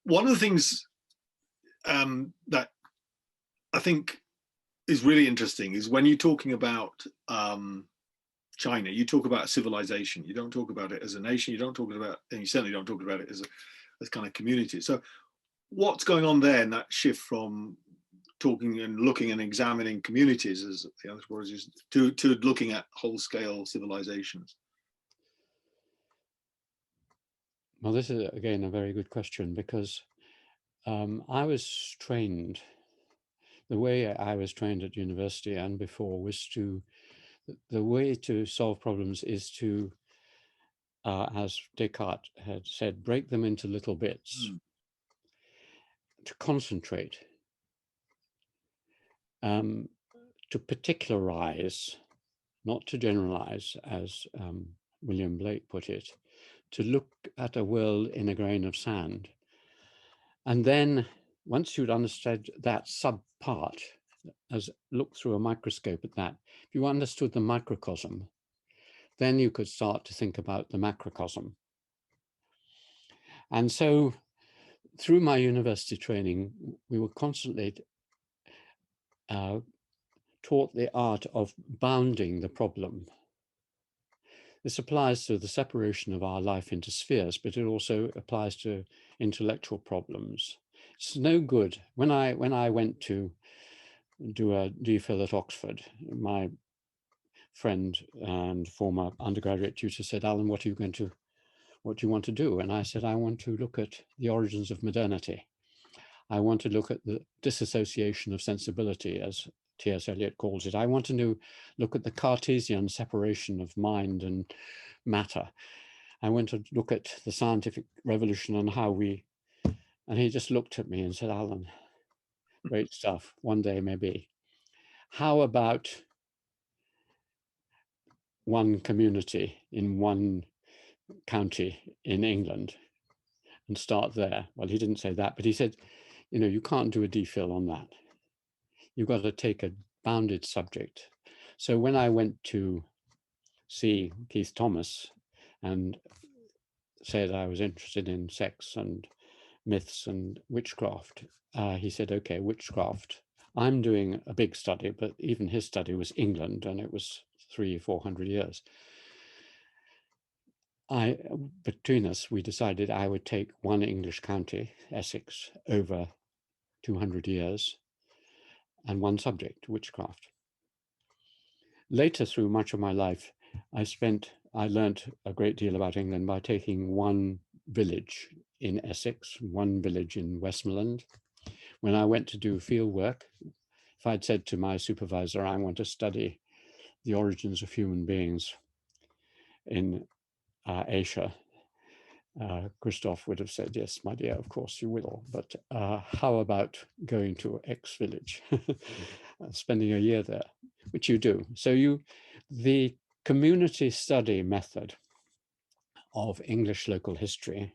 One of the things that I think is really interesting is when you're talking about China, you talk about civilization. You don't talk about it as a nation. You don't talk about, and you certainly don't talk about it as kind of community. So, what's going on there in that shift from talking and looking and examining communities as the other words is to looking at whole scale civilizations? Well, this is again a very good question, because I was trained, the way I was trained at university and before was the way to solve problems is to, as Descartes had said, break them into little bits, to concentrate, to particularize, not to generalize, as William Blake put it, to look at a world in a grain of sand. And then once you'd understood that subpart, as look through a microscope at that, if you understood the microcosm, then you could start to think about the macrocosm. And so through my university training, we were constantly taught the art of bounding the problem. This applies to the separation of our life into spheres, but it also applies to intellectual problems. It's no good. When I went to do a DPhil at Oxford, my friend and former undergraduate tutor said, "Alan, what do you want to do?" And I said, "I want to look at the origins of modernity. I want to look at the disassociation of sensibility, as T.S. Eliot calls it. I want to look at the Cartesian separation of mind and matter. I want to look at the scientific revolution and how we," and he just looked at me and said, "Alan, great stuff, one day maybe. How about one community in one county in England and start there?" Well, he didn't say that, but he said, you can't do a DPhil on that. You've got to take a bounded subject. So when I went to see Keith Thomas and said I was interested in sex and myths and witchcraft, he said, "Okay, witchcraft. I'm doing a big study," but even his study was England, and it was 300-400 years. Between us, we decided I would take one English county, Essex, over 200 years, and one subject, witchcraft. Later, through much of my life, I learnt a great deal about England by taking one village in Essex, one village in Westmoreland. When I went to do field work, if I'd said to my supervisor, "I want to study the origins of human beings in Asia," Christoph would have said, "Yes, my dear, of course you will. But how about going to X village, spending a year there," which you do. So the community study method of English local history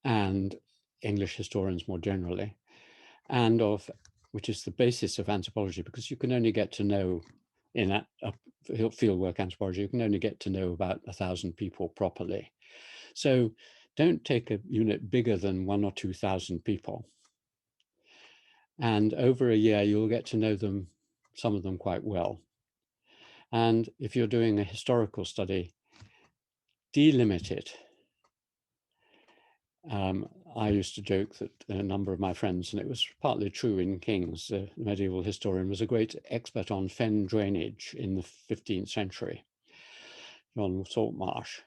and English historians more generally, and which is the basis of anthropology, because you can only get to know in a fieldwork anthropology, you can only get to know about 1,000 people properly. So don't take a unit bigger than 1,000 or 2,000 people. And over a year, you'll get to know them, some of them quite well. And if you're doing a historical study, delimit it. I used to joke that a number of my friends, and it was partly true in King's, the medieval historian, was a great expert on fen drainage in the 15th century, John Saltmarsh.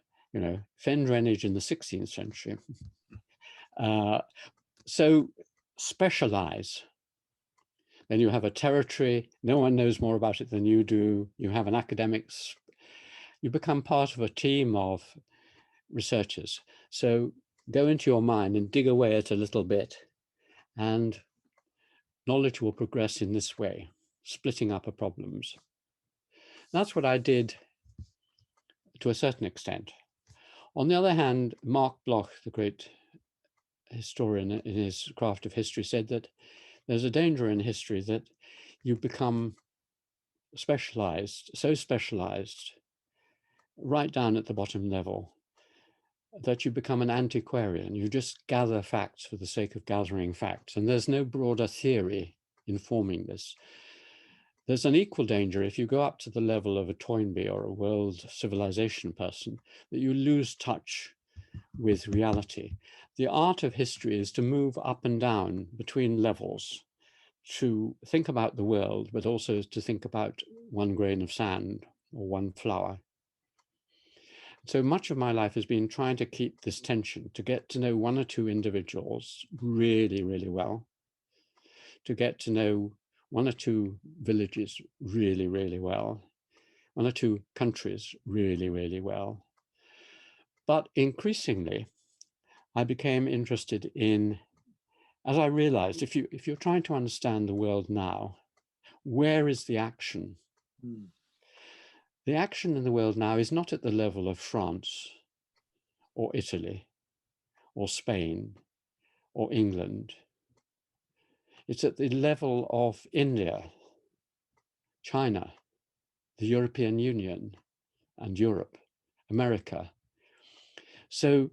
Fen drainage in the 16th century. So specialize. Then you have a territory. No one knows more about it than you do. You have an academics. You become part of a team of researchers. So go into your mind and dig away at a little bit, and knowledge will progress in this way, splitting up problems. That's what I did to a certain extent. On the other hand, Mark Bloch, the great historian in his Craft of History, said that there's a danger in history that you become specialized, so specialized, right down at the bottom level, that you become an antiquarian. You just gather facts for the sake of gathering facts, and there's no broader theory informing this. There's an equal danger if you go up to the level of a Toynbee or a world civilization person, that you lose touch with reality. The art of history is to move up and down between levels, to think about the world, but also to think about one grain of sand or one flower. So much of my life has been trying to keep this tension, to get to know one or two individuals really, really well, to get to know one or two villages really, really well, one or two countries really, really well. But increasingly, I became interested in, as I realized, if you're trying to understand the world now, where is the action? The action in the world now is not at the level of France or Italy or Spain or England. It's at the level of India, China, the European Union and Europe, America. So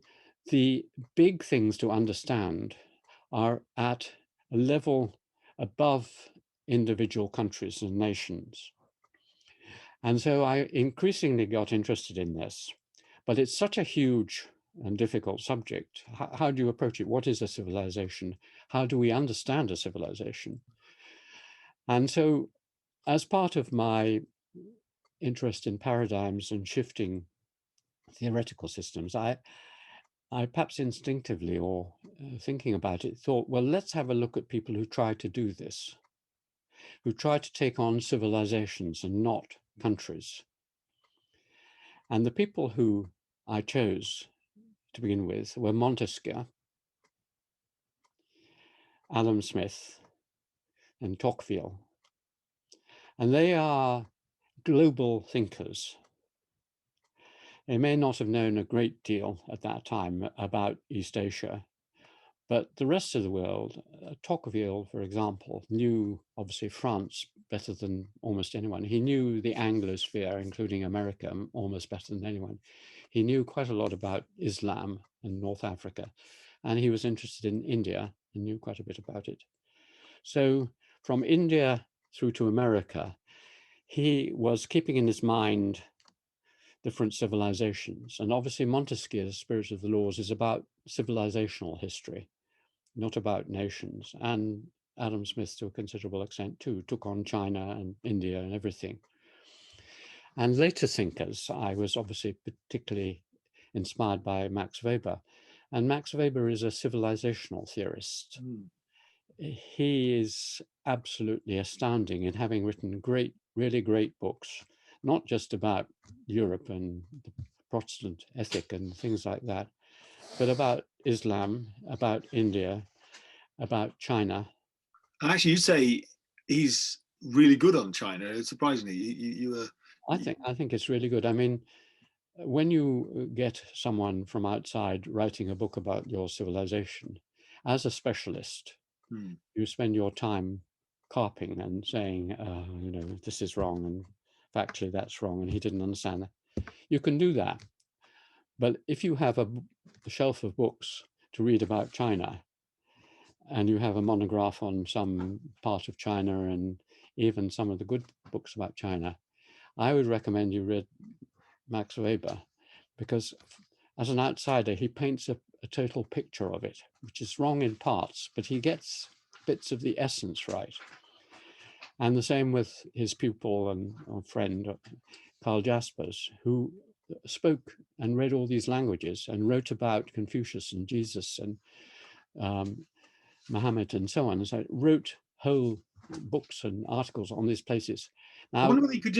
the big things to understand are at a level above individual countries and nations. And so I increasingly got interested in this, but it's such a huge and difficult subject. How do you approach it? What is a civilization? How do we understand a civilization? And so as part of my interest in paradigms and shifting theoretical systems, I perhaps instinctively or thinking about it, thought, well, let's have a look at people who try to do this, who try to take on civilizations and not countries. And the people who I chose to begin with were Montesquieu, Adam Smith, and Tocqueville. And they are global thinkers. They may not have known a great deal at that time about East Asia, but the rest of the world, Tocqueville, for example, knew obviously France better than almost anyone. He knew the Anglosphere, including America, almost better than anyone. He knew quite a lot about Islam and North Africa, and he was interested in India and knew quite a bit about it. So from India through to America, he was keeping in his mind different civilizations. And obviously Montesquieu's Spirit of the Laws is about civilizational history, not about nations. And Adam Smith, to a considerable extent too, took on China and India and everything. And later thinkers, I was obviously particularly inspired by Max Weber. And Max Weber is a civilizational theorist. He is absolutely astounding in having written great, really great books, not just about Europe and the Protestant ethic and things like that, but about Islam, about India, about China. And actually, you say he's really good on China. Surprisingly, you were. I think it's really good. I mean, when you get someone from outside writing a book about your civilization, as a specialist, you spend your time carping and saying, you know, this is wrong and factually that's wrong and he didn't understand that. You can do that. But if you have a shelf of books to read about China and you have a monograph on some part of China and even some of the good books about China, I would recommend you read Max Weber, because as an outsider, he paints a total picture of it, which is wrong in parts, but he gets bits of the essence right. And the same with his pupil and friend, Karl Jaspers, who spoke and read all these languages and wrote about Confucius and Jesus and Muhammad and so on. And so wrote whole books and articles on these places. Now, I wonder whether you could